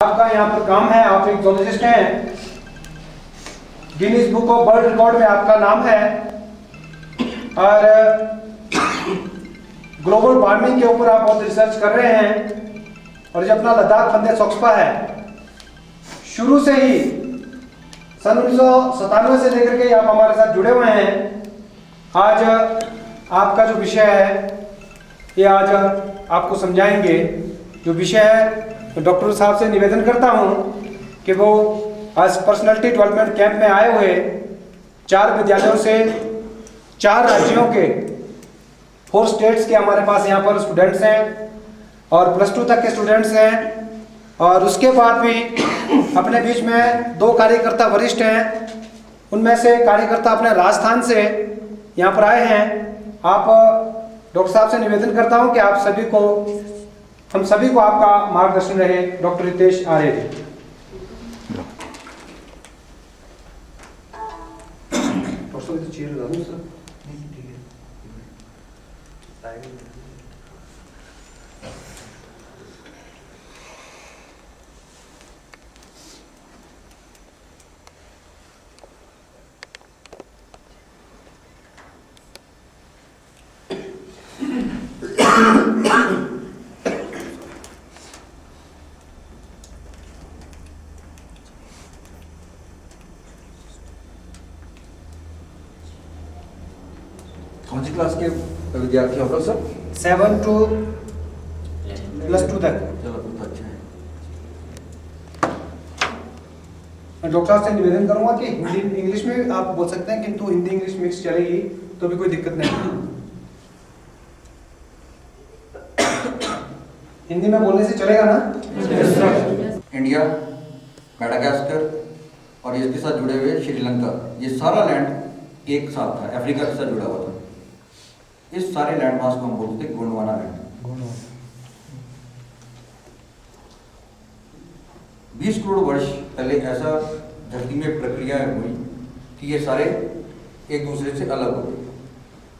आपका यहाँ पर काम है, आप एक जूलॉजिस्ट हैं, Guinness book of world record में आपका नाम है और ग्लोबल वार्मिंग के ऊपर आप बहुत रिसर्च कर रहे हैं। और जो अपना लद्दाख फंदे सोक्सपा है, शुरू से ही सन 1997 से लेकर के आप हमारे साथ जुड़े हुए हैं। आज आपका जो विषय है ये आज आपको समझाएंगे। जो विषय है तो डॉक्टर साहब से निवेदन करता हूं कि वो आज पर्सनालिटी डेवलपमेंट कैंप में आए हुए 4 विद्यालयों से 4 राज्यों के 4 स्टेट्स के हमारे पास यहाँ पर स्टूडेंट्स हैं और +2 तक के स्टूडेंट्स हैं। और उसके बाद भी अपने बीच में 2 कार्यकर्ता वरिष्ठ हैं, उनमें से कार्यकर्ता अपने राजस्थान से यहाँ पर आए हैं। आप डॉक्टर साहब से निवेदन करता हूँ कि आप सभी को, हम सभी को आपका मार्गदर्शन रहे। डॉक्टर रितेश आर्य जी। कौन सी क्लास के विद्यार्थी हो सर? 7 to +2 तक। चलो बहुत अच्छा है। डॉक्टर साहब से निवेदन करूंगा कि हिंदी इंग्लिश में आप बोल सकते हैं, किंतु हिंदी इंग्लिश मिक्स चलेगी तो भी कोई दिक्कत नहीं। हिंदी में बोलने से चलेगा ना? इंडिया, मेडागास्कर और इसके साथ जुड़े हुए श्रीलंका, ये सारा लैंड एक साथ था, अफ्रीका के साथ जुड़ा हुआ था। इस सारे लैंड मास को हम बोलते थे गोंडवाना लैंड। 20 करोड़ वर्ष पहले ऐसा धरती में प्रक्रिया हुई कि ये सारे एक दूसरे से अलग हो गए।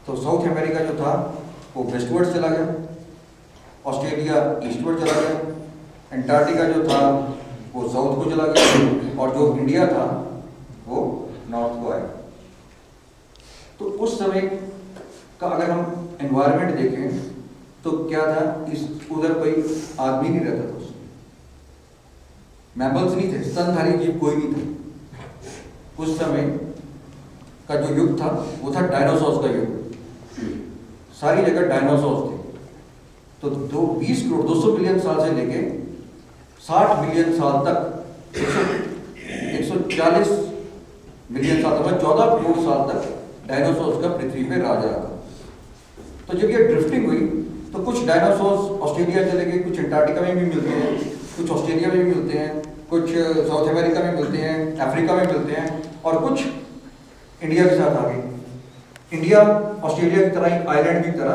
तो साउथ अमेरिका जो था वो वेस्टवर्ड चला गया, ऑस्ट्रेलिया ईस्टवर्ड चला गया, अंटार्कटिका जो था वो साउथ को चला गया और जो इंडिया था वो नॉर्थ को आया। तो उस समय का अगर हम एनवायरनमेंट देखें तो क्या था, इस उधर कोई आदमी नहीं रहता था, उसमें मैमल्स नहीं थे, स्तनधारी जीव कोई नहीं था। उस समय का जो युग था वो था डायनासोर्स का युग। सारी जगह डायनासोर्स थे। तो 20 करोड़ 200 मिलियन साल से लेके 60 मिलियन साल तक 140 मिलियन साल तक 14 करोड़ साल तक डायनासोर्स का पृथ्वी पे राज रहा था। तो जब ये ड्रिफ्टिंग हुई तो कुछ डायनासोर्स ऑस्ट्रेलिया चले गए, कुछ अंटार्कटिका में भी मिलते हैं, कुछ ऑस्ट्रेलिया में भी मिलते हैं, कुछ साउथ अमेरिका में मिलते हैं, अफ्रीका में मिलते हैं और कुछ इंडिया के साथ आ गए। इंडिया ऑस्ट्रेलिया की तरह एक आइलैंड की तरह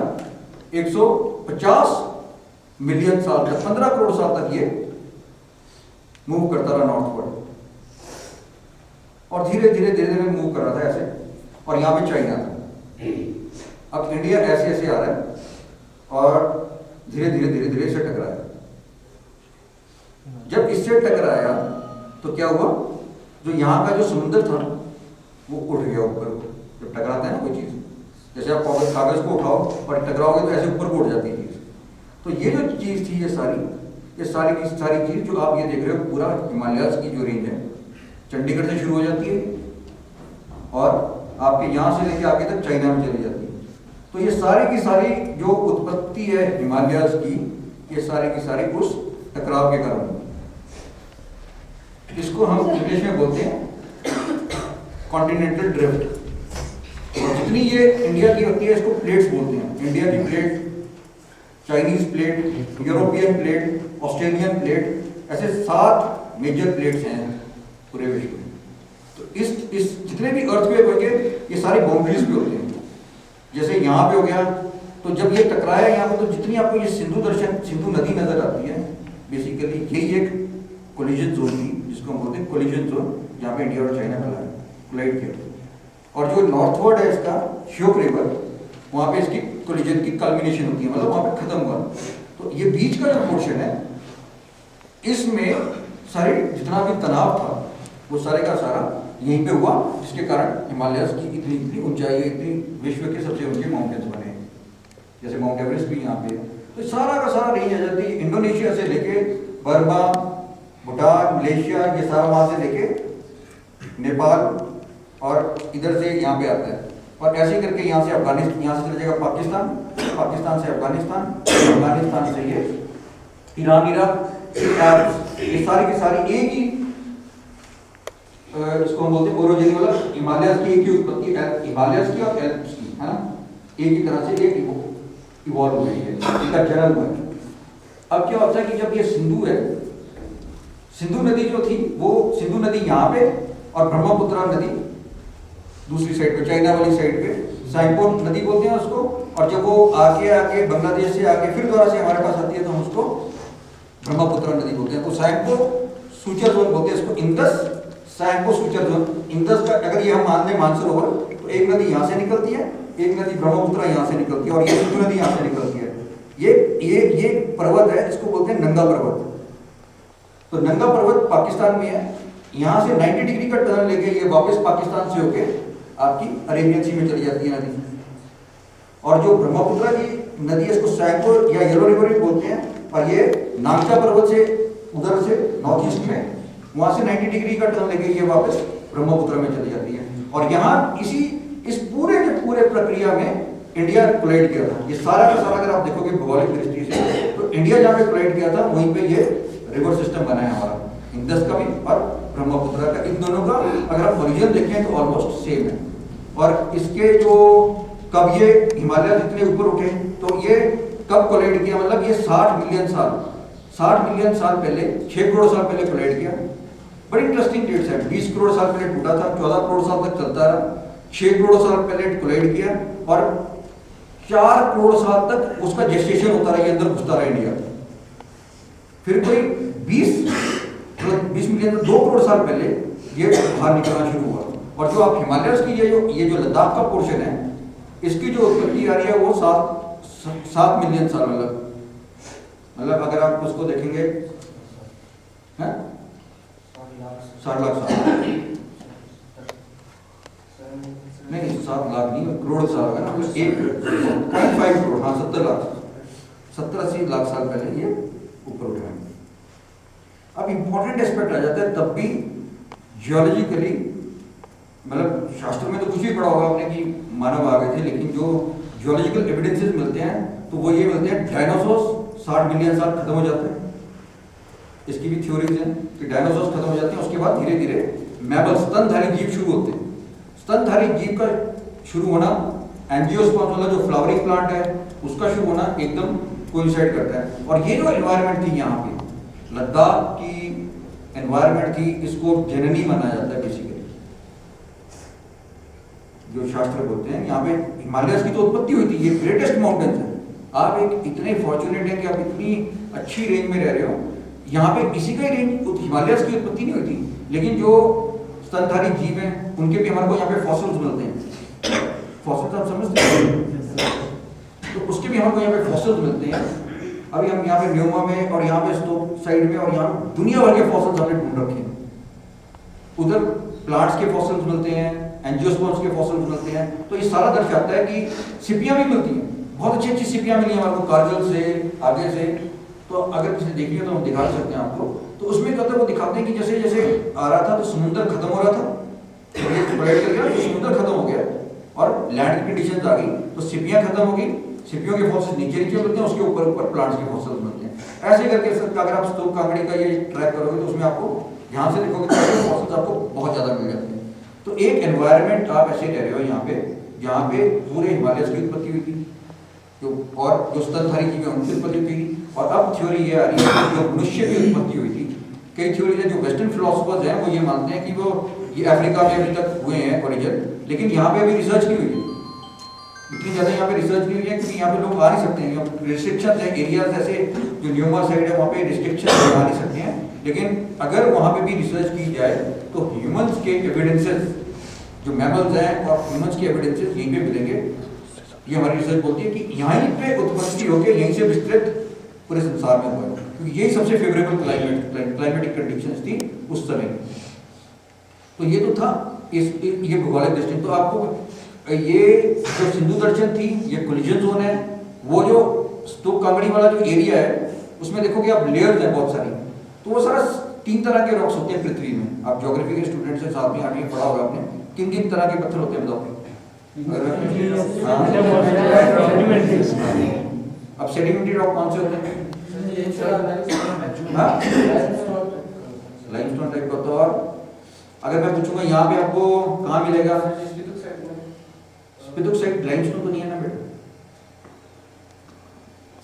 150 मिलियन साल तक, 15 करोड़ साल तक ये मूव करता रहा नॉर्थवर्ड और धीरे धीरे धीरे धीरे मूव कर रहा था ऐसे। और यहाँ पे चाइना था। अब इंडिया ऐसे ऐसे आ रहा है और धीरे धीरे धीरे धीरे इससे टकराया। जब इससे टकराया तो क्या हुआ, जो यहाँ का जो समुद्र था वो उठ गया ऊपर को। जब टकराता है ना कोई चीज, जैसे आप कागज को उठाओ और टकराओगे तो ऐसे ऊपर को उठ जाती है चीज। तो ये जो चीज थी, ये सारी की सारी चीज जो आप ये देख रहे हो, पूरा हिमालयाज की जो रेंज है चंडीगढ़ से शुरू हो जाती है और आपके यहाँ से लेके आगे तक चाइना में चली जाती है। तो ये सारी की सारी जो उत्पत्ति है हिमालयाज की, ये सारी की सारी उस टकराव के कारण। इसको हम इंग्लिश में बोलते हैं कॉन्टिनेंटल ड्रिफ्ट। और जितनी ये इंडिया की होती है इसको प्लेट्स बोलते हैं। इंडिया की plate, Chinese plate, European plate, Australian plate, ऐसे 7 मेजर प्लेट्स हैं पूरे विश्व में। तो इस जितने भी अर्थक्वेक होंगे ये सारे बाउंड्रीज पे होते हैं। जैसे यहाँ पे हो गया, तो जब ये टकराया यहाँ पे, तो जितनी आपको ये सिंधु नदी नजर आती है, बेसिकली यही एक कोलिजन जोन थी जिसको हम बोलते हैं कोलिजन जोन, जहाँ पे इंडिया और चाइना कोलाइड किया। और जो नॉर्थवर्ड है इसका श्योक रिवर, वहाँ पे इसकी कोलिजन की कल्मिनेशन होती है, मतलब वहाँ पे खत्म हुआ। तो ये बीच का जो पोर्शन है इसमें सारे जितना भी तनाव था वो सारे का सारा यहीं पे हुआ, जिसके कारण हिमालयस की इतनी इतनी ऊंचाई, इतनी विश्व के सबसे ऊंचे माउंटेन्स बने हैं, जैसे माउंट एवरेस्ट भी यहाँ पे है। तो सारा का सारा रेंज आ जाती है इंडोनेशिया से लेके बर्मा, भूटान, मलेशिया, ये सारा वहाँ से लेके नेपाल और इधर से यहाँ पे आता है। और ऐसे करके यहाँ से अफगानिस्तान, यहाँ से चला जाएगा पाकिस्तान, पाकिस्तान से अफगानिस्तान, अफगानिस्तान से ये ईरान, इराक, ये सारी की सारी एक ही इसको हम बोलते हैं ओरिजिन, मतलब हिमालयस की एक ही उत्पत्ति, हिमालयस की और एल्प्स की, है ना, एक ही तरह से एक इवॉल्व हुई है, इनका जन्म हुआ है। अब क्या होता है कि जब ये सिंधु है, सिंधु नदी जो थी वो सिंधु नदी यहाँ पे और ब्रह्मपुत्र नदी दूसरी साइड पे, चाइना वाली साइड पे सैंपो नदी बोलते हैं उसको, और जब वो आके बांग्लादेश से आके फिर दोबारा से हमारे पास आती है तो हम उसको ब्रह्मपुत्र नदी बोलते हैं। तो सैंपो सूचर जोन बोलते हैं इसको, इंदस सैंपो सूचर जोन, इंदस का अगर ये हम मान लें मानसरोवर, तो एक नदी यहाँ से निकलती है, एक नदी ब्रह्मपुत्र यहाँ से निकलती है और ये सिंधु नदी यहाँ से निकलती है। ये पर्वत है, इसको बोलते हैं नंगा पर्वत। तो नंगा पर्वत पाकिस्तान में है, यहाँ से 90 डिग्री का टर्न लेके ये वापस पाकिस्तान से होके आपकी अरेबियन सी में चली जाती है नदी। और जो ब्रह्मपुत्र की नदी है इसको सैंपो या येलो रिवर भी बोलते हैं, और ये नागचा पर्वत से उधर से नॉर्थ ईस्ट में वहां से 90 डिग्री का टर्न लेके ये वापस ब्रह्मपुत्र में चली जाती है। और यहाँ इस पूरे के पूरे प्रक्रिया में इंडिया कोलाइड किया था। ये सारा का सारा अगर आप देखोगे भौगोलिक दृष्टि से, तो इंडिया जहाँ पे कोलाइड किया था वहीं पे ये रिवर सिस्टम बना है हमारा, इंदस का भी और ब्रह्मपुत्र का। इन दोनों का अगर आप ओरिजिन देखें तो ऑलमोस्ट सेम है। और इसके जो कब ये हिमालय जितने ऊपर उठे, तो ये कब कोलाइड किया, मतलब ये 60 मिलियन साल पहले, 6 करोड़ साल पहले कोलाइड किया। बड़ी इंटरेस्टिंग डेट्स है। 20 करोड़ साल पहले टूटा था, 14 करोड़ साल तक चलता रहा, 6 करोड़ साल पहले कोलाइड किया और 4 करोड़ साल तक उसका जेस्टेशन होता रहा, ये अंदर घुसता रहा इंडिया। फिर कोई 20 मिलियन 2 करोड़ साल पहले ये बाहर निकलना शुरू हुआ। और जो आप हिमालयस की ये जो लद्दाख का पोर्शन है, इसकी जो उत्पत्ति आ रही है वो 7 मिलियन साल, मतलब अगर आप उसको देखेंगे 60 लाख साल, नहीं 7 लाख नहीं, करोड़ साल होगा ना, मतलब 1.5 करोड़, हाँ 70-80 लाख साल पहले ये ऊपर उठे हैं। अब इंपॉर्टेंट एस्पेक्ट आ जाता है तब भी जियोलॉजिकली, मतलब शास्त्र में तो कुछ भी पढ़ा होगा आपने कि मानव आ गए थे, लेकिन जो जियोलॉजिकल एविडेंसेस मिलते हैं तो वो ये मिलते हैं डायनासोर्स 60 मिलियन साल खत्म हो जाते हैं। इसकी भी थ्योरीज हैं कि डायनासोर्स खत्म हो जाते हैं, उसके बाद धीरे धीरे मैमल स्तनधारी जीव शुरू होते हैं। स्तनधारी जीव का शुरू होना, एंजियोस्पर्म वाला जो फ्लावरिंग प्लांट है उसका शुरू होना एकदम कोइंसाइड करता है। और ये जो एनवायरनमेंट थी यहाँ पे, लद्दाख की एनवायरनमेंट थी, इसको जननी माना जाता है बेसिकली, जो शास्त्र बोलते हैं। यहाँ पे हिमालयस की तो उत्पत्ति हुई थी, ये ग्रेटेस्ट माउंटेन्स है। आप एक इतने फॉर्चुनेट हैं कि आप इतनी अच्छी रेंज में रह रहे हो। यहाँ पे किसी का ही रेंज हिमालयस की उत्पत्ति नहीं हुई थी, लेकिन जो स्तनधारी जीव हैं उनके भी हमारे को यहाँ पे फॉसिल्स मिलते हैं। फॉसिल्स आप समझते हैं, तो उसके भी हमारे को यहाँ पे फॉसिल्स मिलते हैं। अभी हम यहाँ पे न्यूमा में और यहाँ पे स्टोक साइड में और यहाँ दुनिया भर के फॉसिल्स हमने ढूंढ रखे हैं। उधर प्लांट्स के फॉसिल्स मिलते हैं, एंजियोस्पर्म्स के फॉसिल्स मिलते हैं। तो ये सारा दर्शाता है कि सिपियां भी मिलती हैं, बहुत अच्छी अच्छी सिपियां मिली हमारे को कारगिल से, आगे से। तो अगर किसी देखिए तो हम दिखा सकते हैं आपको। तो उसमें क्या होता है, वो दिखाते हैं कि जैसे जैसे आ रहा था तो समुद्र खत्म हो रहा था, कोलाइड कर गया तो समुद्र खत्म हो गया और लैंड की कंडीशंस आ गई, तो सिपियां खत्म हो गई, सिपियों के फॉसिल्स नीचे नीचे मिलते हैं, उसके ऊपर ऊपर प्लांट्स के फॉसिल्स मिलते हैं। ऐसे करके अगर आप स्तूप कांगड़ी का ये ट्रैक करोगे तो उसमें आपको ध्यान से देखोगे तो फॉसिल्स आपको बहुत ज्यादा मिल जाते हैं। तो एक एनवायरनमेंट आप ऐसे रह रहे हो यहाँ पे, जहाँ पे पूरे हिमालयस की उत्पत्ति हुई थी, और जो स्तनधारी जीव है उनकी उत्पत्ति हुई थी। और अब थ्योरी ये आ रही है कि जो मनुष्य की उत्पत्ति हुई थी, कई थ्योरी है, जो वेस्टर्न फिलोसफर्स हैं वो ये मानते हैं कि वो ये अफ्रीका में अभी तक हुए हैं ओरिजिन, लेकिन यहाँ पे अभी रिसर्च नहीं हुई है। इतनी ज़्यादा यहाँ पे रिसर्च नहीं हुई है क्योंकि यहाँ पे लोग आ नहीं सकते हैं, रिस्ट्रिक्शन है, एरियाज ऐसे जो न्यूमा साइड है वहाँ पे रिस्ट्रिक्शन आ नहीं सकते हैं। लेकिन अगर वहाँ पे भी रिसर्च की जाए तो ह्यूमंस के एविडेंसेस, जो मैमल्स हैं और ह्यूमंस के एविडेंसेस यहीं पे मिलेंगे। ये हमारी रिसर्च बोलती है कि यहीं पे उत्पत्ति होकर यहीं से विस्तृत पूरे संसार में हुआ है, क्योंकि यही सबसे फेवरेबल क्लाइमेटिक कंडीशंस थी उस समय। तो ये तो था ये भौगोलिक दृष्टि। तो आपको ये जो सिंधु दर्शन थी, ये कोलिजन जोन है। वो जो स्तूप कांगड़ी वाला जो एरिया है उसमें देखोगे आप लेयर्स हैं बहुत सारी। तो वो सारा 3 तरह के रॉक्स होते हैं पृथ्वी में। आप ज्योग्राफी के स्टूडेंट से साथ में आगे पढ़ा होगा आपने, किन तरह के पत्थर होते हैं बताओ। अब सेडिमेंट्री रॉक कौन से होते हैं? लाइमस्टोन टाइप का। तो और अगर मैं पूछूंगा यहाँ पे आपको कहाँ मिलेगा? स्पितुक साइड लाइमस्टोन तो नहीं है ना बेटा।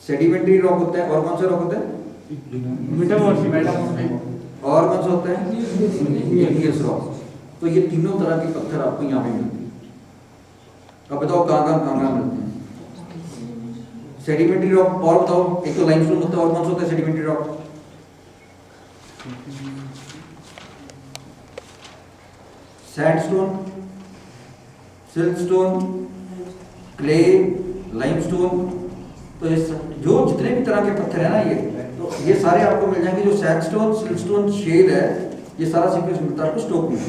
सेडिमेंट्री रॉक होता है, और कौन से रॉक होते हैं? और कौन सा होता है? Igneous rock. तो ये तीनों तरह के पत्थर आपको यहाँ पे मिलते हैं। अब बताओ कहाँ मिलते हैं सेडिमेंट्री रॉक? और बताओ, एक तो लाइमस्टोन होता है, और कौन सा होता है sedimentary rock? Sandstone, siltstone, clay, limestone. तो ये जो जितने भी तरह के पत्थर है ना, ये सारे आपको मिल जाएंगे। जो सैंडस्टोन, सिल्टस्टोन, शेल है, ये सारा सीक्वेंस मिलता है आपको स्टोक में,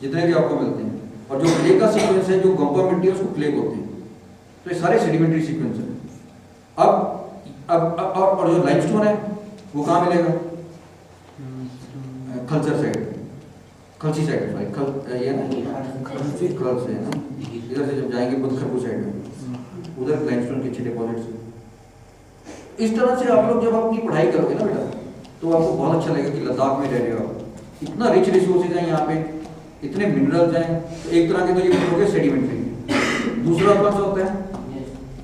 जितने भी आपको मिलते हैं। और जो क्ले का सीक्वेंस है, जो गंपा मिट्टी है, उसको क्ले बोलते हैं। तो ये सारे सेडिमेंट्री सीक्वेंस है। अब और जो लाइमस्टोन है वो कहाँ मिलेगा? खलचर साइड, खलसी साइड, ये ना खल से है ना, इधर से जब जाएंगे बुद्धखरपुर साइड में, उधर लाइमस्टोन के अच्छे डिपॉजिट्स हैं। इस तरह से आप लोग जब अपनी पढ़ाई करोगे ना बेटा, तो आपको बहुत अच्छा लगेगा कि लद्दाख में रह रहे हो आप, इतना रिच रिसोर्सेज हैं यहाँ पे, इतने मिनरल्स हैं। तो एक तरह के तो ये हो गए सेडिमेंट्री। दूसरा कौन सा होता है?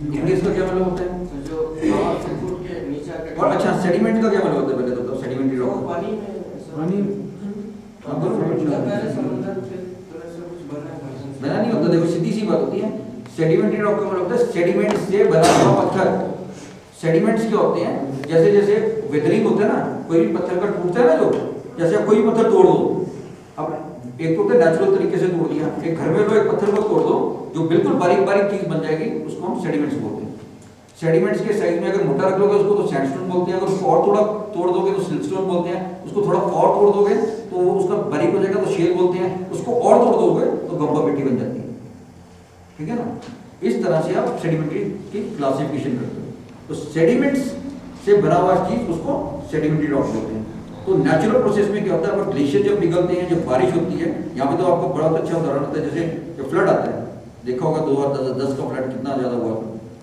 इग्नियस का क्या मतलब होता है? और अच्छा, सेडिमेंट का क्या मतलब होता है पहले तो? सेडिमेंट्री रॉक बना नहीं होता। देखो सीधी सी बात होती है, सेडिमेंट्री रॉक का मतलब होता है सेडिमेंट से बना हुआ पत्थर। सेडिमेंट्स क्या होते हैं? जैसे जैसे वेदरिंग होता है ना, कोई भी पत्थर का टूटता है ना, जो जैसे कोई भी पत्थर तोड़ दो, अब एक तो होता है नेचुरल तरीके से तोड़ दिया, एक घर में लो एक पत्थर को तोड़ दो, जो बिल्कुल बारीक बारीक चीज बन जाएगी, उसको हम सेडिमेंट्स बोलते हैं। सेडिमेंट्स के साइज में अगर मोटा रख लोगे उसको तो सैंडस्टोन बोलते हैं, अगर उसको और थोड़ा तोड़ दोगे तो सिल्टस्टोन बोलते हैं, उसको थोड़ा और तोड़ दोगे तो उसका बारीक हो जाएगा तो शेल बोलते हैं, उसको और तोड़ दोगे तो गंपा मिट्टी बन जाती है। ठीक है ना? इस तरह से आप सेडिमेंट्री की क्लासिफिकेशन करते हो। तो सेडिमेंट्स से बना हुआ चीज उसको सेडिमेंट्री रॉक बोलते हैं। तो नेचुरल प्रोसेस में क्या होता है, ग्लेशियर जब पिघलते हैं, जब बारिश होती है, यहाँ पे तो आपको बड़ा अच्छा उदाहरण होता है, जैसे जब फ्लड आता है, देखा होगा 2010 का फ्लड कितना ज्यादा हुआ,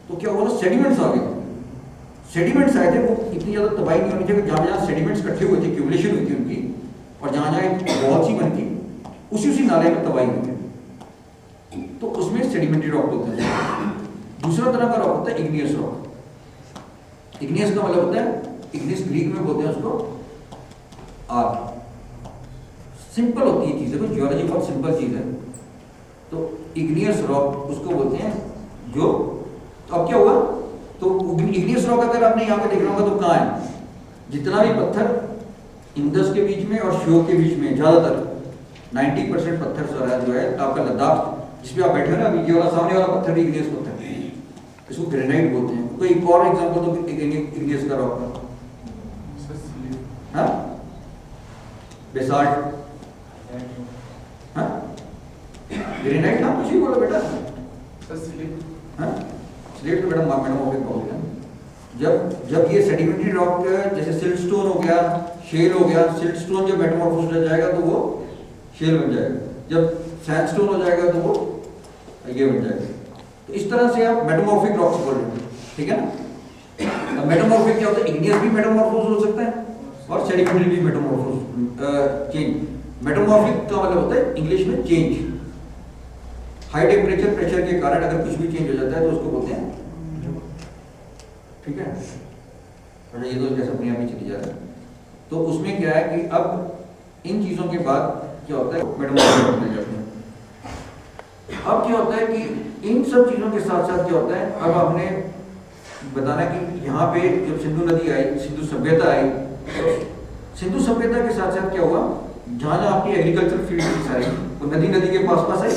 तो क्या हुआ ना, सेडिमेंट्स आ गए। सेडिमेंट्स आए थे, वो इतनी ज्यादा तबाही नहीं होनी चाहिए, जहाँ जहाँ सेडिमेंट्स इकट्ठे हुए थे, एक्यूमुलेशन हुई थी उनकी, और जहाँ जहाँ वॉल सी बन थी उसी नाले में तबाही हुई थी, तो उसमें सेडिमेंट्री रॉक होता है। दूसरा तरह का रॉक होता है इग्नियस रॉक। इग्नियस का मतलब होता है, इग्नियस ग्रीक में बोलते हैं उसको आग। सिंपल होती है चीजें, तो जियोलॉजी बहुत सिंपल चीज है। तो इग्नियस रॉक उसको बोलते हैं जो, तो अब क्या हुआ, तो इग्नियस रॉक अगर आपने यहाँ पे देखना होगा तो कहाँ है? जितना भी पत्थर इंडस के बीच में और श्योक के बीच में, ज्यादातर 90% पत्थर सारा जो है आपका लद्दाख जिसपे आप बैठे हो ना, अभी ये वाला सामने वाला पत्थर भी इग्नियस पत्थर है, इसको ग्रेनाइट बोलते हैं। तो एक और एग्जांपल तो इग्नियस का रॉक का, हाँ, बेसाल्ट, हाँ, ग्रेनाइट, हाँ कुछ ही बोलो बेटा, हाँ, स्लेट तो बेटा मैडम हो गया। जब ये सेडिमेंट्री रॉक जैसे सिल्टस्टोन हो गया, शेल हो गया, सिल्टस्टोन जब मेटामॉर्फोस हो जाएगा तो वो शेल बन जाएगा, जब सैंडस्टोन हो जाएगा तो वो ये बन जाएगा। तो इस तरह से आप मेटामॉर्फिक रॉक्स बोल रहे हैं, ठीक है ना? अब मेटामॉर्फिक क्या होता है? इग्नियस भी मेटामॉर्फोस हो सकता है और सेडिमेंट्री भी मेटामॉर्फोस, चेंज। मेटामॉर्फिक का मतलब होता है इंग्लिश में चेंज, हाई टेम्परेचर प्रेशर के कारण अगर कुछ भी चेंज हो जाता है तो उसको बोलते हैं, ठीक है? और ये तो जैसे अपने आप ही चली जा रहा है। तो उसमें क्या है कि अब इन चीजों के बाद क्या होता है, मेटामॉर्फिक मिल जाते हैं। अब क्या होता है कि इन सब चीजों के साथ साथ क्या होता है, अब आपने बताना कि यहाँ पे जब सिंधु नदी आई, सिंधु सभ्यता आई, तो सिंधु सभ्यता के साथ साथ क्या हुआ, जहां जहां आपकी एग्रीकल्चर फील्ड थी सारी, तो नदी के पास आई।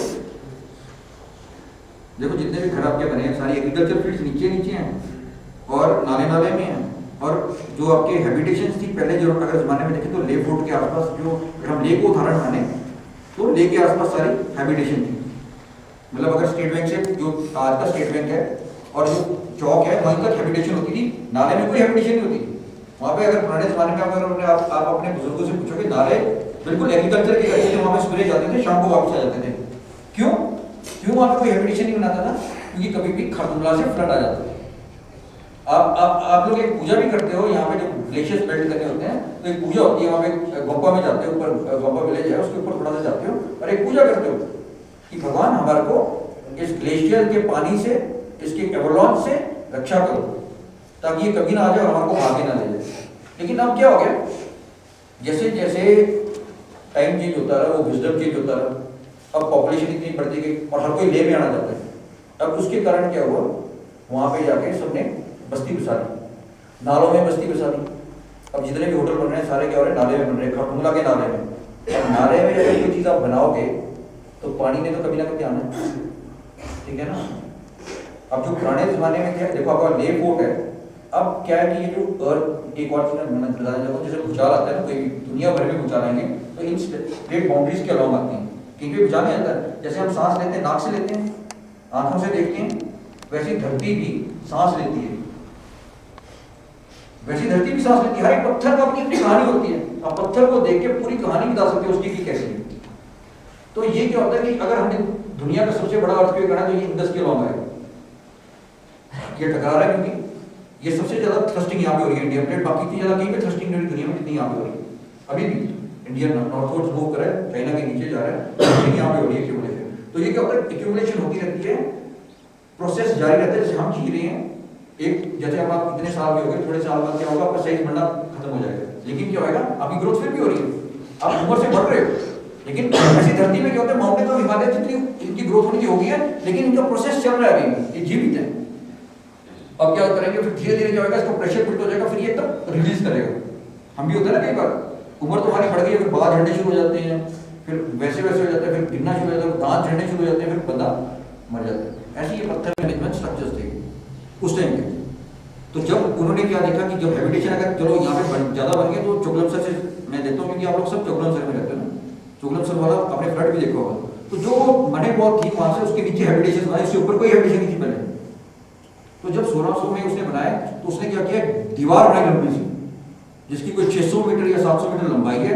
देखो जितने भी घर आपके बने हैं सारी एग्रीकल्चर फील्ड्स नीचे हैं और नाले में हैं, और जो आपके हैबिटेशन थी पहले, जो अगर जमाने में देखें तो ले फोर्ट के आसपास, जो अगर हम ले को उदाहरण माने तो ले के आसपास सारी हैबिटेशन थी। मतलब अगर स्टेट बैंक से जो आज का स्टेट बैंक है और जो चौक है वहीं तक हैबिटेशन होती थी, नाले में कोई हैबिटेशन नहीं होती। वहाँ पे अगर पुराने जमाने में अगर आप अपने बुजुर्गों से पूछोगे, नाले बिल्कुल एग्रीकल्चर के करते थे, वहाँ पे सुबह जाते थे, शाम को वापस आ जाते थे। क्यों वहाँ पे कोई हैबिटेशन नहीं बनाता था? क्योंकि कभी भी खारदुंगला से फ्लड आ जाता है। आप लोग एक पूजा भी करते हो यहाँ पे, जो ग्लेशियर्स बेल्ट करने होते हैं, तो एक पूजा होती है वहाँ पे, गोपा में जाते हो, ऊपर गोपा विलेज है उसके ऊपर थोड़ा सा जाते हो और एक पूजा करते हो कि भगवान हमारे को इस ग्लेशियर के पानी से, इसके एवरलॉन्च से रक्षा करो ताकि ये कभी ना आ जाए और हमारे को आगे ना ले जाए। लेकिन अब क्या हो गया, जैसे जैसे टाइम चेंज होता रहा, वो विजडम चेंज होता रहा, अब पॉपुलेशन इतनी बढ़ती गई और हर कोई ले में आना चाहता है। अब उसके कारण क्या हुआ, वहां पे जाके सबने बस्ती बसा दी, नालों में बस्ती बसा दी। अब जितने भी होटल बन रहे हैं सारे क्या हो रहे हैं, नाले में बन रहे हैं, खारदुंगला के नाले में। अब नाले में अगर कोई चीज आप बनाओगे तो पानी ने तो कभी ना कभी आना है, ठीक है ना। अब जो पुराने जमाने में क्या है, देखो आपका ले फोर्ट है, अब क्या है कि ये जो अर्थ, एक और चीज मैंने बताया, जैसे भूचाल आता है ना, कोई दुनिया भर में भूचाल आएंगे तो इन स्टेट बाउंड्रीज के अलॉन्ग आते हैं, क्योंकि भूचाल नहीं आता है। जैसे हम सांस लेते हैं, नाक से लेते हैं, आंखों से देखते हैं, वैसी धरती भी सांस लेती है, वैसी धरती भी सांस लेती है। हर एक पत्थर का अपनी अपनी कहानी होती है। आप पत्थर को देख के पूरी कहानी बता सकते हो उसकी कि कैसी है। तो ये क्या होता है कि अगर हमने दुनिया का सबसे बड़ा अर्थक्वेक करना है तो ये इंडस के अलॉन्ग है, ये टकरा रहा है, क्योंकि ये सबसे ज्यादा थ्रस्टिंग यहाँ पे हो रही है इंडिया प्लेट, बाकी इतनी ज्यादा कहीं पे थ्रस्टिंग नहीं दुनिया में जितनी यहाँ पे हो रही है। अभी भी इंडिया नॉर्थवर्ड मूव कर रहा है, चाइना के नीचे जा रहा है, लेकिन यहाँ पे हो रही है एक्यूमुलेशन। तो ये क्या होता है, एक्यूमुलेशन होती रहती है, प्रोसेस जारी रहता है। जैसे हम जी रहे हैं, एक जैसे हम आप इतने साल के हो गए, थोड़े साल बाद क्या होगा, आपका साइज बढ़ना खत्म हो जाएगा, लेकिन क्या होगा, आपकी ग्रोथ फिर भी हो रही है, आप उम्र से बढ़ रहे हो। लेकिन ऐसी धरती में क्या होता है, माउंटेन और हिमालय जितनी इनकी ग्रोथ होनी की होगी है, लेकिन इनका प्रोसेस चल रहा है अभी, ये जीवित है। अब क्या करेंगे, फिर धीरे धीरे क्या होगा, इसको प्रेशर बिल्ड हो जाएगा, फिर ये तब रिलीज करेगा। हम भी होता है ना, कई बार उम्र तो हमारी बढ़ गई है, फिर बाल झड़ने शुरू हो जाते हैं, फिर वैसे वैसे हो जाता है, फिर गिरना शुरू हो जाता है, दांत झड़ने शुरू हो जाते हैं, फिर बंदा मर जाता है। ऐसे ये पत्थर मैनेजमेंट स्ट्रक्चर्स थे उस टाइम के। तो जब उन्होंने क्या देखा कि जब हैबिटेशन अगर चलो यहाँ पे ज्यादा बन गए, तो चोगलमसर से मैं देता हूँ, क्योंकि आप लोग सब चोगलमसर में रहते हैं ना, चोगलमसर वाला आपने फ्लड भी देखा होगा। तो जो मने वॉल थी वहां से उसके नीचे हैबिटेशन बनाई, उसके ऊपर कोई हैबिटेशन नहीं थी पहले। तो जब 1600 में उसने बनाया तो उसने क्या किया, दीवार बनाई लंबी सी, जिसकी कोई 600 मीटर या 700 मीटर लंबाई है,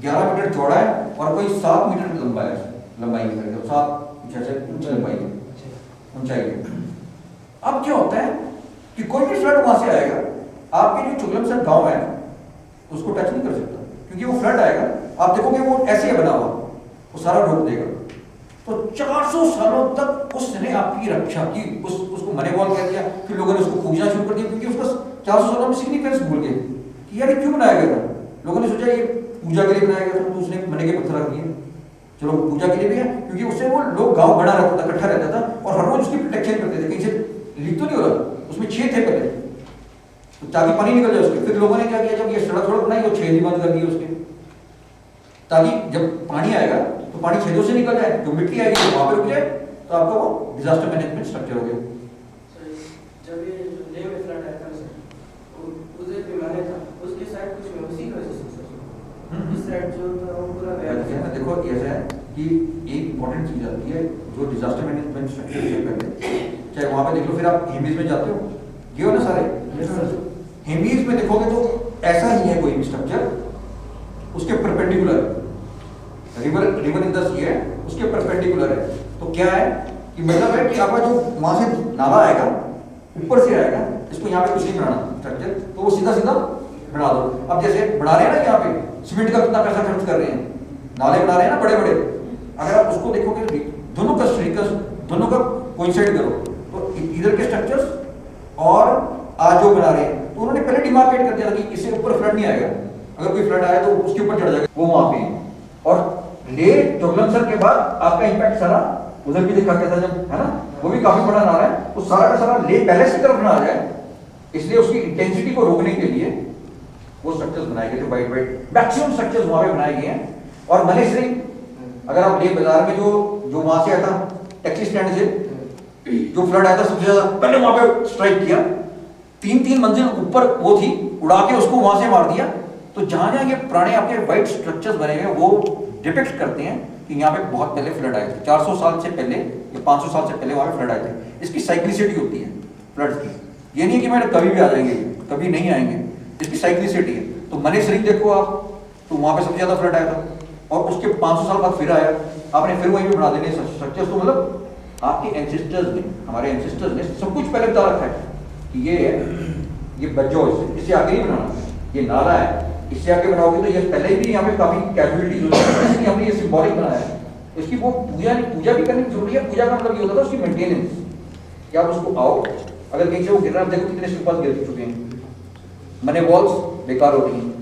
11 मीटर चौड़ा है और कोई 7 मीटर लंबाई है, 7 लंबाई है, ऊंचाई है। अब क्या होता है कि कोई भी फ्लड वहां से आएगा, आपके जो चोगलमसर गांव है उसको टच नहीं कर सकता, क्योंकि वो फ्लड आएगा, आप देखोगे वो ऐसे ही बना हुआ, वो सारा रोक देगा। तो 400 सालों तक उसने आपकी रक्षा की, उसको मनेवॉल कह दिया। फिर लोगों ने उसको पूजना शुरू कर दिया, क्योंकि उसका 400 सालों में सिग्निफिकेंस भूल गए कि यार क्यों बनाया गया था। लोगों ने सोचा ये पूजा के लिए बनाया गया था, तो उसने मने के पत्थर रख दिए। चलो पूजा के लिए भी है, क्योंकि उससे वो लोग गाँव बना रहता था, इकट्ठा रहता था, और हर रोज उसकी प्रोटेक्शन करते थे। कहीं से लीक तो नहीं हो रहा, उसमें 6 थे पहले, तो ताकि पानी निकल जाए उसके। फिर लोगों ने क्या किया, जब ये सड़क बनाई, वो 6 ही बंद कर दिए उसके, ताकि जब पानी आएगा तो पानी छेदों से निकल जाए, जो मिट्टी आएगी तो वहां पे रुक जाए। तो आपका वो डिजास्टर मैनेजमेंट स्ट्रक्चर हो गया। जब ये ले में फ्लड आया था, उधर बीमारी था, उसके साइड कुछ उसी का इस साइड जो था वो पूरा गया। देखो ऐसा है कि एक इंपॉर्टेंट चीज आती है जो डिजास्टर मैनेजमेंट स्ट्रक्चर से पहले, चाहे वहां पे देख लो, फिर आप हेमीज में जाते हो, ये हो ना सारे हेमीज में देखोगे तो ऐसा ही है कोई भी स्ट्रक्चर, उसके परपेंडिकुलर रिवर इंदस ये है, उसके परपेंडिकुलर है। तो क्या है कि मतलब है कि आपका जो वहां से नाला आएगा ऊपर से आएगा, इसको यहाँ पे कुछ नहीं बनाना स्ट्रक्चर, तो वो सीधा सीधा बना दो। अब जैसे बना रहे हैं ना, यहाँ पे सीमेंट का कितना पैसा खर्च कर रहे हैं, नाले बना रहे हैं ना बड़े बड़े, अगर आप उसको देखोगे दोनों का स्ट्रिकस, दोनों का कोइंसाइड करो, तो इधर के स्ट्रक्चर्स और आज जो बना रहे हैं, तो उन्होंने पहले डिमार्केट कर दिया कि इससे ऊपर फ्लड नहीं आएगा, अगर कोई फ्लड आया तो उसके ऊपर चढ़ जाएगा, वो वहां पे। और ले चोगलमसर के बाद आपका इंपैक्ट सारा उधर भी देखा गया था, जब है ना, वो भी काफी बड़ा नाला है, तो सारा का सारा ले पहले से तरफ ना आ जाए, इसलिए उसकी इंटेंसिटी को रोकने के लिए वो स्ट्रक्चर्स बनाए गए थे, वाइट वाइट मैक्सिमम स्ट्रक्चर्स वहां पे बनाए गए हैं। और मलेश्वरी, अगर आप ले बाजार में जो वहां से आया था टैक्सी स्टैंड से, जो फ्लड आया था सबसे ज्यादा पहले वहां पे स्ट्राइक किया, 3-3 मंजिल ऊपर वो थी, उड़ा के उसको वहां से मार दिया। तो जहां जहां ये पुराने आपके वाइट स्ट्रक्चर्स बने हुए वो डिपिक्ट करते हैं कि यहाँ पे बहुत पहले फ्लड आए थे, 400 साल से पहले या 500 साल से पहले वहां पे फ्लड आए थे। इसकी साइक्लिसिटी होती है फ्लड्स की, ये नहीं कि मैंने कभी भी आ जाएंगे, कभी नहीं आएंगे, इसकी साइक्लिसिटी है। तो मनीसरिंग देखो आप, तो वहां पे सबसे ज्यादा फ्लड आया था और उसके 500 साल बाद फिर आया, आपने फिर वहीं पे बना देने स्ट्रक्चर्स। तो मतलब आपके एंसेस्टर्स ने, हमारे एंसेस्टर्स ने सब कुछ पहले बता रखा है कि ये है, ये बच्चों इससे आगे ही बनाना, ये नाला है, इससे आगे बनाओगे तो ये पहले भी यहाँ पे काफी कैजुअलिटीज होती है, इसलिए हमने ये सिंबॉलिक बनाया है। इसकी वो पूजा भी करनी जरूरी है। पूजा का मतलब ये होता था उसकी मेंटेनेंस, कि आप उसको आओ, अगर कहीं से वो गिर रहा है, देखो कितने सिंपल गिर चुके हैं, मने वॉल्स बेकार हो रही हैं,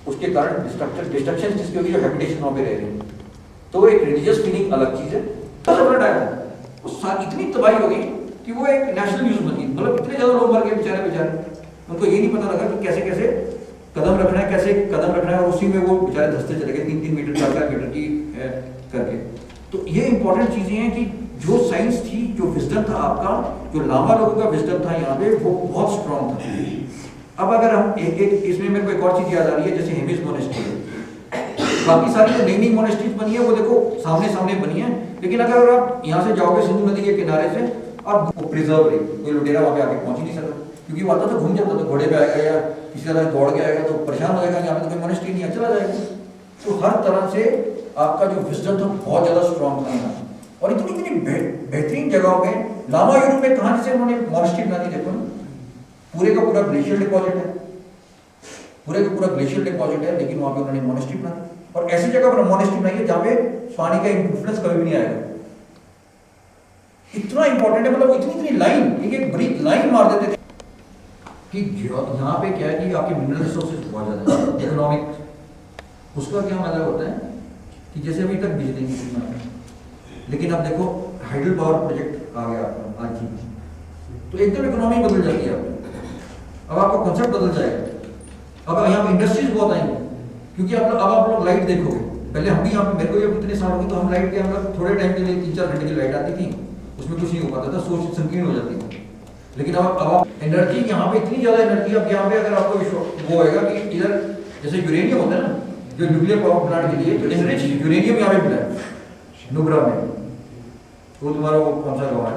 उसके कारण डिस्ट्रक्शन जिसकी होगी, जो हैबिटेशन वहां पे रह रही है। तो एक रिलीजियस फीलिंग अलग चीज है। इतनी तबाही हो गई कि वो एक नेशनल न्यूज बनी, मतलब इतने ज्यादा लोग मर गए बेचारे, उनको ये नहीं पता लगा कि कैसे कैसे कदम रखना है, कैसे कदम रखना है, और उसी में वो बेचारे धंसते चले गए 3-3 मीटर 4-4 मीटर की करके। तो ये इंपॉर्टेंट चीजें हैं कि जो साइंस थी, जो विजडम था आपका, जो लामा लोगों का विजडम था यहाँ पे, वो बहुत स्ट्रॉन्ग था। अब अगर हम एक इसमें मेरे को एक और चीज याद आ रही है, जैसे हेमिस मोनेस्ट्री, बाकी सारी जो नई मोनेस्ट्रीज बनी है वो देखो सामने सामने बनी है, लेकिन अगर आप यहाँ से जाओगे सिंधु नदी के किनारे से, और वो प्रिजर्व रही, कोई लुटेरा वहां पे आके पहुंच ही नहीं सकता, क्योंकि वो आता था घूम जाता था, घोड़े पे आएगा या किसी तरह दौड़ के आएगा तो परेशान हो जाएगा, यहाँ पे तो कोई मोनेस्ट्री नहीं है, चला जाएगा। तो हर तरह से आपका जो विजडम था बहुत ज्यादा स्ट्रॉन्ग था यहाँ, और इतनी इतनी बेहतरीन जगहों पे। लामा यूरोप में कहां से उन्होंने मोनेस्ट्री बना दी, देखो पूरे का पूरा ग्लेशियर डिपॉजिट है, पूरे का पूरा ग्लेशियर डिपॉजिट है, लेकिन वहां पे उन्होंने मोनेस्ट्री बनाई, और ऐसी जगह पर मोनेस्ट्री बनाई है जहां पे पानी का इन्फ्लुएंस कभी भी नहीं आएगा। इतना इंपॉर्टेंट है, मतलब इतनी इतनी लाइन, एक ब्रीक लाइन मार देते थे कि यहाँ पे क्या है कि आपके मिनरल रिसोर्सेज बहुत ज्यादा है, इकोनॉमिक। उसका क्या मतलब होता है कि जैसे अभी तक बिजली नहीं, लेकिन अब देखो हाइडल पावर प्रोजेक्ट आ गया आपका आज ही, तो एकदम इकोनॉमी बदल जाती है आपकी, अब आपका कॉन्सेप्ट बदल जाएगा। अब यहाँ पे इंडस्ट्रीज बहुत आएंगे, क्योंकि अब आप लोग लाइट देखोगे, पहले हम भी यहाँ पे, मेरे को भी इतने साल हो गए, तो हम लाइट के अंदर थोड़े टाइम के लिए 3-4 घंटे की लाइट आती थी, उसमें कुछ नहीं हो पाता था, सोच संकीर्ण हो जाती थी। लेकिन अब आप एनर्जी, यहाँ पे इतनी ज्यादा एनर्जी, अब यहाँ पे अगर आपको वो होएगा कि इधर जैसे यूरेनियम होता है ना, जो न्यूक्लियर पावर प्लांट के लिए, तो एनरिच यूरेनियम यहाँ पे मिला है नुब्रा में, वो तुम्हारा वो कौन सा गाँव है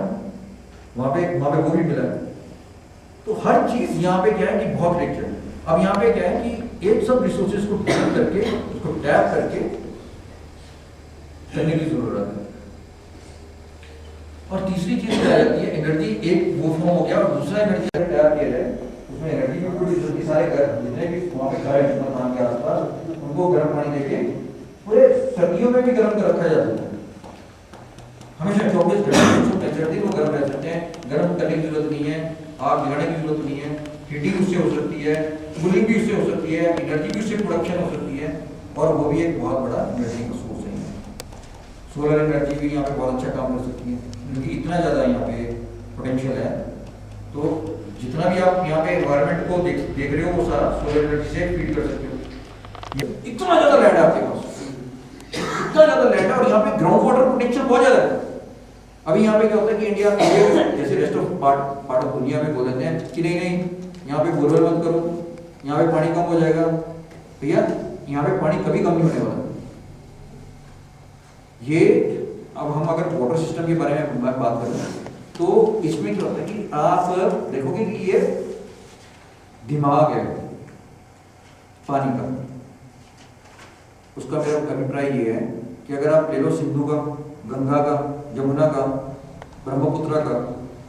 वहाँ पे वो भी मिला है। तो हर चीज यहाँ पे क्या है कि बहुत रिच है। अब यहाँ पे क्या है कि एक सब रिसोर्सेज को टैप करके, उसको टैप करके करने की जरूरत है। और तीसरी चीज क्या जाती है, एनर्जी, एक वो फॉर्म हो गया, और दूसरा एनर्जी तैयार किया जाए, उसमें एनर्जी भी प्रोड्यूस होती है। सारे घर जितने भी वहाँ पे घर है मकान के आसपास, उनको गर्म पानी देके पूरे सर्दियों में भी गर्म कर रखा जाता है, हमेशा 24 घंटे सर्दी में गर्म रह सकते हैं, गर्म करने की जरूरत नहीं है, आग जलाने की जरूरत नहीं है, हीटिंग उससे हो सकती है, कूलिंग भी उससे हो सकती है, एनर्जी भी उससे प्रोडक्शन हो सकती है, और वो भी एक बहुत बड़ा एनर्जी का सोर्स है। सोलर एनर्जी भी यहाँ पे बहुत अच्छा काम कर सकती है, क्योंकि इतना ज़्यादा यहाँ पे पोटेंशियल है। तो जितना भी आप यहाँ पे एनवायरनमेंट को देख रहे हो, वो सारा सोलर एनर्जी से फीड कर सकते हो। इतना ज़्यादा लैंड है आपके पास, इतना ज़्यादा लैंड है, और यहाँ पे ग्राउंड वाटर पोटेंशियल बहुत ज़्यादा है। अभी यहाँ पे क्या होता है कि इंडिया जैसे रेस्ट ऑफ पार्ट ऑफ दुनिया में बोल देते हैं कि नहीं यहाँ पे बोरवेल मत करो, यहाँ पे पानी कम हो जाएगा। भैया यहाँ पे पानी कभी कम नहीं होने वाला। ये अब हम अगर वाटर सिस्टम के बारे में बात करें तो इसमें क्या होता है कि आप देखोगे कि ये दिमाग है पानी का। उसका मेरा अभिप्राय ये है कि अगर आप ले लो सिंधु का, गंगा का, यमुना का, ब्रह्मपुत्र का,